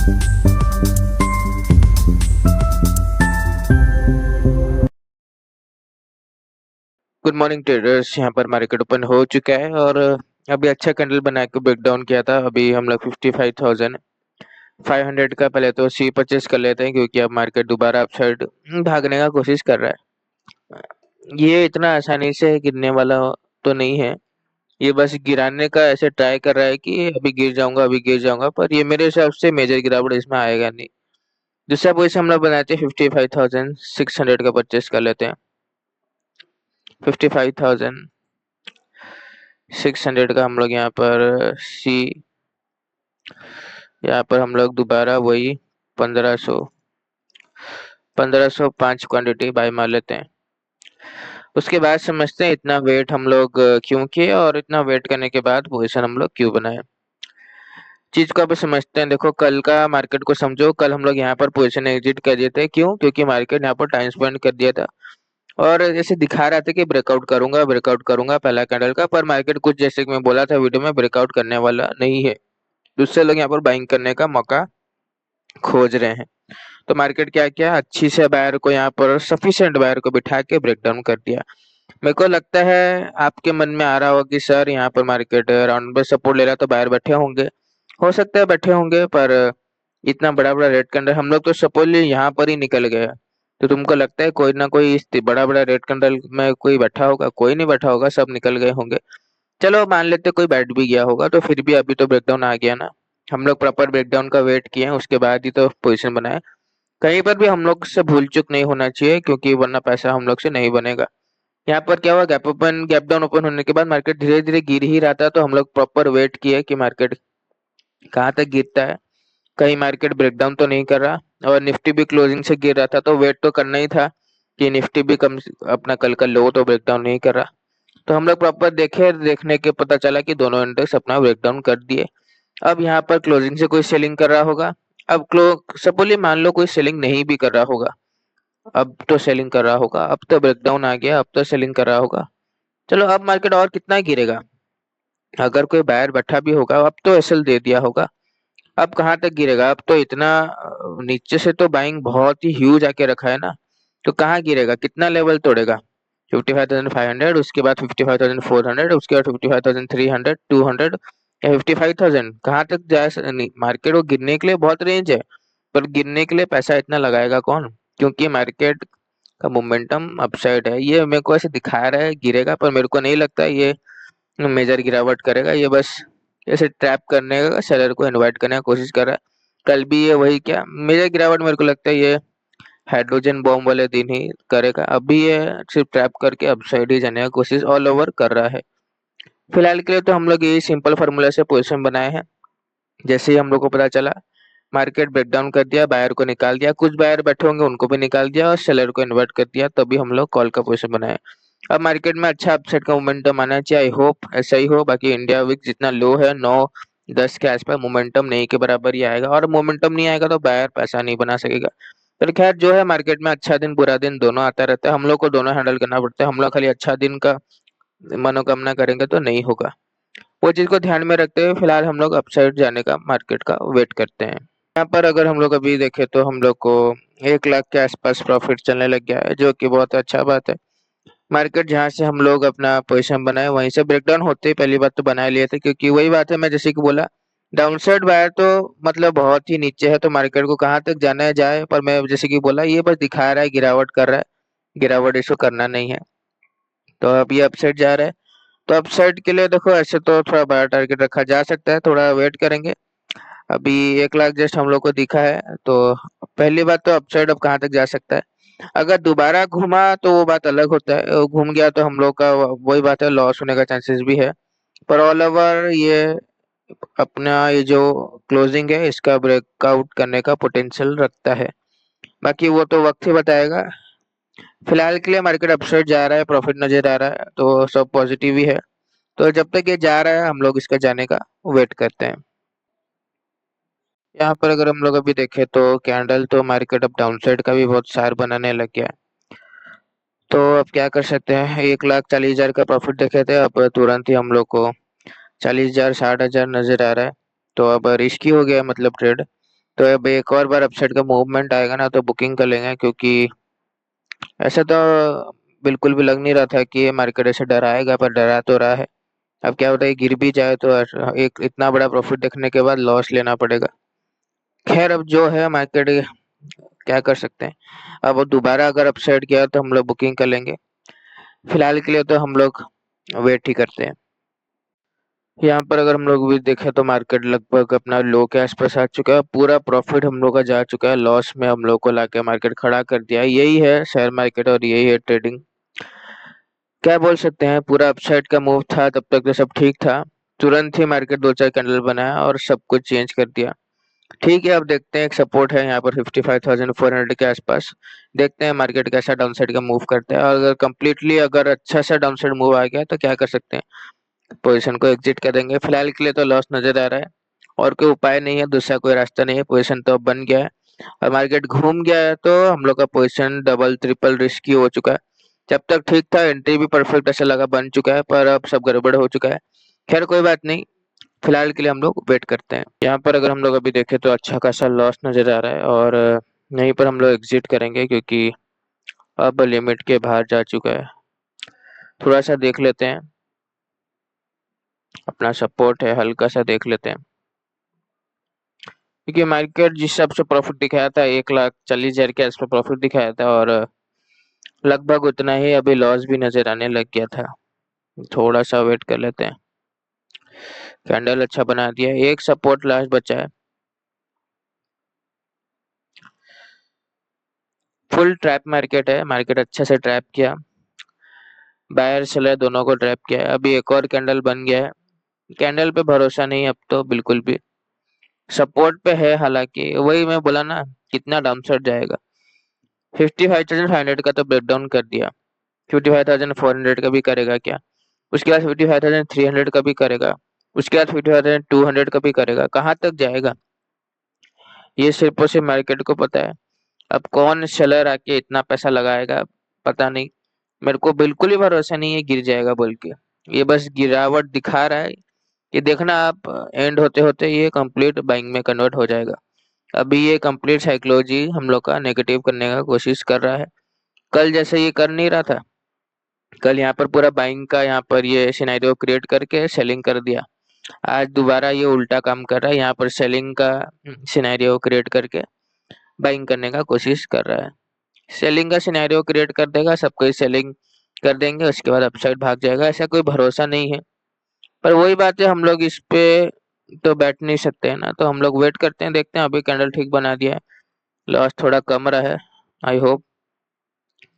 Good morning traders. यहाँ पर market open हो चुका है और अभी अच्छा कैंडल बना के ब्रेक डाउन किया था। अभी हम लोग 55,500 का पहले तो सी परचेस कर लेते हैं, क्योंकि अब मार्केट दोबारा अप साइड भागने का कोशिश कर रहा है। ये इतना आसानी से गिरने वाला तो नहीं है, ये बस गिराने का ऐसे ट्राई कर रहा है कि अभी गिर जाऊंगा अभी गिर जाऊंगा, पर ये मेरे हिसाब से मेजर गिरावट इसमें आएगा नहीं। दूसरा पोजिशन हम लोग बनाते हैं 55,600 का परचेस कर लेते हैं। 55,600 का हम लोग यहाँ पर यहाँ पर हम लोग दोबारा वही 1505 क्वांटिटी बाय मार लेते हैं। उसके बाद समझते हैं इतना वेट हम लोग क्यों किए और इतना वेट करने के बाद पोजीशन हम लोग क्यों बनाए। चीज को अभी समझते हैं। देखो, कल का मार्केट को समझो। कल हम लोग यहाँ पर पोजीशन एग्जिट कर दिए थे। क्यों? क्योंकि मार्केट यहाँ पर टाइम स्पेंड कर दिया था और जैसे दिखा रहा था कि ब्रेकआउट करूंगा पहला कैंडल का, पर मार्केट कुछ जैसे कि मैं बोला था वीडियो में, ब्रेकआउट करने वाला नहीं है। दूसरे लोग यहाँ पर बाइंग करने का मौका खोज रहे हैं। तो मार्केट क्या किया, अच्छी से बायर को यहाँ पर सफिशिएंट बायर को बिठा के ब्रेकडाउन कर दिया। मेरे को लगता है आपके मन में आ रहा होगा कि सर यहाँ पर मार्केट राउंड पे सपोर्ट ले रहा तो बायर बैठे होंगे। हो सकता है बैठे होंगे, पर इतना बड़ा बड़ा रेड कैंडल हम लोग तो सपोज यहाँ पर ही निकल गया। तो तुमको लगता है कोई ना कोई इस बड़ा बड़ा रेड कैंडल में कोई बैठा होगा? कोई नहीं बैठा होगा, सब निकल गए होंगे। चलो मान लेते कोई बैठ भी गया होगा, तो फिर भी अभी तो ब्रेकडाउन आ गया ना। हम लोग प्रॉपर ब्रेकडाउन का वेट किए हैं, उसके बाद ही तो पोजीशन बनाए। कहीं पर भी हम लोग से भूल चूक नहीं होना चाहिए, क्योंकि वरना पैसा हम लोग से नहीं बनेगा। यहाँ पर क्या हुआ, गैप डाउन ओपन होने के बाद मार्केट धीरे धीरे गिर ही रहा था, तो हम लोग प्रॉपर वेट किए कि मार्केट कहाँ तक गिरता है, कहीं मार्केट ब्रेकडाउन तो नहीं कर रहा। और निफ्टी भी क्लोजिंग से गिर रहा था, तो वेट तो करना ही था कि निफ्टी भी कम अपना कल का लो तो ब्रेकडाउन नहीं कर रहा। तो हम लोग प्रॉपर देखने के पता चला कि दोनों इंडेक्स अपना ब्रेकडाउन कर दिए। अब यहाँ पर क्लोजिंग से कोई सेलिंग कर रहा होगा। अब सपोली मान लो कोई सेलिंग नहीं भी कर रहा होगा, अब तो सेलिंग कर रहा होगा। अब तो ब्रेकडाउन आ गया, अब तो सेलिंग कर रहा होगा। चलो, अब मार्केट और कितना गिरेगा? अगर कोई बायर बैठा भी होगा, अब तो एसएल दे दिया होगा। अब कहाँ तक गिरेगा? अब तो इतना नीचे से तो बाइंग बहुत ही ह्यूज आके रखा है ना, तो कहाँ गिरेगा? कितना लेवल तोड़ेगा? 55,500, उसके बाद 55,400, उसके बाद 55,300, 200 या 55,000। कहाँ तक जाए मार्केट? वो गिरने के लिए बहुत रेंज है, पर गिरने के लिए पैसा इतना लगाएगा कौन? क्योंकि मार्केट का मोमेंटम अपसाइड है। ये मेरे को ऐसे दिखा रहा है गिरेगा, पर मेरे को नहीं लगता ये मेजर गिरावट करेगा। ये बस ऐसे ट्रैप करने का, सेलर को इनवाइट करने का कोशिश कर रहा है। कल भी ये वही क्या, मेजर गिरावट मेरे को लगता है ये हाइड्रोजन बॉम्ब वाले दिन ही करेगा। अभी ये सिर्फ ट्रैप करके अपसाइड ही जाने का कोशिश ऑल ओवर कर रहा है। फिलहाल के लिए तो हम लोग यही सिंपल फार्मूला से पोजीशन बनाए हैं। जैसे ही हम लोग को पता चला मार्केट ब्रेकडाउन कर दिया, बायर को निकाल दिया, कुछ बायर बैठे होंगे उनको भी निकाल दिया और सेलर को इन्वर्ट कर दिया, तभी हम लोग कॉल का पोजीशन बनाए। अब मार्केट में अच्छा अपसाइड का मोमेंटम आना चाहिए। आई होप ऐसा ही हो। बाकी इंडिया विक जितना लो है 9-10 के आसपास, मोमेंटम नहीं के बराबर ही आएगा, और मोमेंटम नहीं आएगा तो बायर पैसा नहीं बना सकेगा। पर खैर, जो है मार्केट में अच्छा दिन बुरा दिन दोनों आता रहता है, हम लोग को दोनों हैंडल करना पड़ता है। हम लोग खाली अच्छा दिन का मनोकामना करेंगे तो नहीं होगा। वो चीज को ध्यान में रखते हुए फिलहाल हम लोग अपसाइड जाने का मार्केट का वेट करते हैं। यहाँ पर अगर हम लोग अभी देखें तो हम लोग को 1 लाख के आसपास प्रॉफिट चलने लग गया है, जो कि बहुत अच्छा बात है। मार्केट जहाँ से हम लोग अपना पोजीशन बनाए वहीं से ब्रेकडाउन होते ही पहली बात तो बना लिए थे, क्योंकि वही बात है, मैं जैसे कि बोला, डाउनसाइड बायर तो मतलब बहुत ही नीचे है, तो मार्केट को कहाँ तक जाना है जाए। पर मैं जैसे कि बोला, ये बस दिखा रहा है गिरावट कर रहा है, गिरावट इसको करना नहीं है। तो अब ये अपसाइड जा रहा है, तो अपसाइड के लिए देखो ऐसे तो थोड़ा बड़ा टारगेट रखा जा सकता है, थोड़ा वेट करेंगे। अभी 1 लाख जस्ट हम लोग को दिखा है, तो पहली बात तो अपसाइड अब कहाँ तक जा सकता है। अगर दोबारा घूमा तो वो बात अलग होता है, वो घूम गया तो हम लोग का वही बात है, लॉस होने का चांसेस भी है। पर ऑल ओवर ये अपना ये जो क्लोजिंग है इसका ब्रेकआउट करने का पोटेंशियल रखता है। बाकी वो तो वक्त ही बताएगा। फिलहाल के लिए मार्केट अपसाइड जा रहा है, प्रॉफिट नजर आ रहा है, तो सब पॉजिटिव ही है। तो जब तक ये जा रहा है हम लोग इसका जाने का वेट करते हैं। यहाँ पर अगर हम लोग अभी देखें तो कैंडल तो मार्केट अब डाउनसाइड का भी बहुत सार बनाने लग गया है। तो अब क्या कर सकते हैं, 1,40,000 का प्रॉफिट देखे थे, अब तुरंत ही हम लोग को 40,000 60,000 नजर आ रहा है। तो अब रिस्की हो गया मतलब ट्रेड। तो अब एक और बार अपसाइड का मूवमेंट आएगा ना तो बुकिंग कर लेंगे, क्योंकि ऐसा तो बिल्कुल भी लग नहीं रहा था कि ये मार्केट ऐसे डराएगा, पर डरा तो रहा है। अब क्या होता है, गिर भी जाए तो एक इतना बड़ा प्रॉफिट देखने के बाद लॉस लेना पड़ेगा। खैर, अब जो है मार्केट क्या कर सकते हैं। अब वो दोबारा अगर अपसाइड गया तो हम लोग बुकिंग कर लेंगे। फिलहाल के लिए तो हम लोग वेट ही करते हैं। यहाँ पर अगर हम लोग भी देखें तो मार्केट लगभग अपना लो के आसपास आ चुका है। पूरा प्रॉफिट हम लोग का जा चुका है, लॉस में हम लोग को लाके मार्केट खड़ा कर दिया है। यही है शेयर मार्केट और यही है ट्रेडिंग। क्या बोल सकते हैं, पूरा अपसाइड का मूव था, तब तक तो सब ठीक था। तुरंत ही मार्केट 2-4 कैंडल बनाया और सब कुछ चेंज कर दिया। ठीक है, अब देखते हैं, एक सपोर्ट है यहाँ पर 55,400 के आसपास। देखते हैं मार्केट कैसा डाउनसाइड का मूव करता है, और अगर कंप्लीटली अगर अच्छा सा डाउनसाइड मूव आ गया तो क्या कर सकते हैं, पोजीशन को एग्जिट कर देंगे। फिलहाल के लिए तो लॉस नजर आ रहा है, और कोई उपाय नहीं है, दूसरा कोई रास्ता नहीं है। पोजीशन तो अब बन गया है, और मार्केट घूम गया है तो हम लोग का पोजीशन डबल ट्रिपल रिस्की हो चुका है। जब तक ठीक था, एंट्री भी परफेक्ट ऐसा लगा बन चुका है, पर अब सब गड़बड़ हो चुका है। खैर, कोई बात नहीं, फिलहाल के लिए हम लोग वेट करते हैं। यहाँ पर अगर हम लोग अभी देखें तो अच्छा खासा लॉस नजर आ रहा है, और यहीं पर हम लोग एग्जिट करेंगे, क्योंकि अब लिमिट के बाहर जा चुका है। थोड़ा सा देख लेते हैं, अपना सपोर्ट है हल्का सा देख लेते हैं, क्योंकि मार्केट जिस हिसाब से प्रॉफिट दिखाया था 1,40,000 के आसपास प्रॉफिट दिखाया था, और लगभग उतना ही अभी लॉस भी नजर आने लग गया था। थोड़ा सा वेट कर लेते हैं। कैंडल अच्छा बना दिया, एक सपोर्ट लास्ट बचा है। फुल ट्रैप मार्केट है, मार्केट अच्छे से ट्रैप किया, बायर सेलर दोनों को ट्रैप किया है। अभी एक और कैंडल बन गया है, कैंडल पे भरोसा नहीं अब तो बिल्कुल भी। सपोर्ट पे है, हालांकि वही मैं बोला ना, कितना डाउनसाइड जाएगा। 55,500 का तो ब्रेकडाउन कर दिया, 55,400 का भी करेगा क्या, उसके बाद 55,300 का भी करेगा, उसके बाद 55,200 का भी करेगा। कहाँ तक जाएगा, ये सिर्फ और सिर्फ मार्केट को पता है। अब कौन सेलर आके इतना पैसा लगाएगा, पता नहीं। मेरे को बिल्कुल ही भरोसा नहीं है गिर जाएगा बोल के। ये बस गिरावट दिखा रहा है, ये देखना आप, एंड होते होते ये कंप्लीट बाइंग में कन्वर्ट हो जाएगा। अभी ये कंप्लीट साइकोलॉजी हम लोग का नेगेटिव करने का कोशिश कर रहा है। कल जैसे ये कर नहीं रहा था, कल यहाँ पर पूरा बाइंग का यहाँ पर ये सिनेरियो क्रिएट करके सेलिंग कर दिया। आज दोबारा ये उल्टा काम कर रहा है, यहाँ पर सेलिंग का सिनेरियो क्रिएट करके बाइंग करने का कोशिश कर रहा है। सेलिंग का सिनेरियो क्रिएट कर देगा, सब कोई सेलिंग कर देंगे, उसके बाद अपसाइड भाग जाएगा। ऐसा कोई भरोसा नहीं है, पर वही बात है, हम लोग इस पे तो बैठ नहीं सकते हैं ना, तो हम लोग वेट करते हैं, देखते हैं। अभी कैंडल ठीक बना दिया है, लॉस थोड़ा कम रहा है, आई होप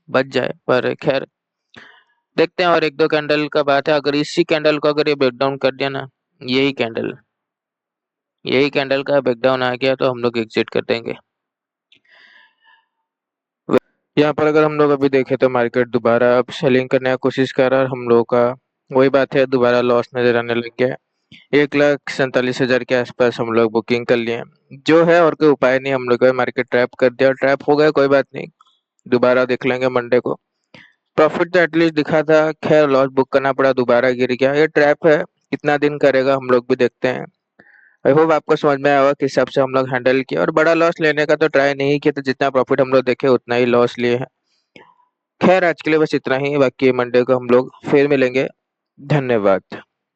बच जाए, पर खैर देखते हैं। और एक दो कैंडल का बात है, अगर इसी कैंडल को अगर ये ब्रेकडाउन कर दिया ना, यही कैंडल का ब्रेकडाउन आ गया तो हम लोग एग्जिट कर देंगे। यहाँ पर अगर हम लोग अभी देखें तो मार्केट दोबारा अब सेलिंग करने का कोशिश कर रहा है, और हम लोग का वही बात है, दोबारा लॉस नजर आने लग गया है। 1,47,000 के आसपास हम लोग बुकिंग कर लिए जो है, और कोई उपाय नहीं। हम लोग का मार्केट ट्रैप कर दिया, ट्रैप हो गया, कोई बात नहीं, दोबारा देख लेंगे मंडे को। प्रॉफिट तो एटलीस्ट दिखा था, खैर लॉस बुक करना पड़ा, दोबारा गिर गया। ये ट्रैप है, कितना दिन करेगा हम लोग भी देखते हैं। आई होप आपको समझ में आया होगा किस हिसाब से हम लोग हैंडल किया, और बड़ा लॉस लेने का तो ट्राई नहीं किया, तो जितना प्रॉफिट हम लोग देखे उतना ही लॉस लिए हैं। खैर, आज के लिए बस इतना ही, बाकी मंडे को हम लोग फिर मिलेंगे। धन्यवाद।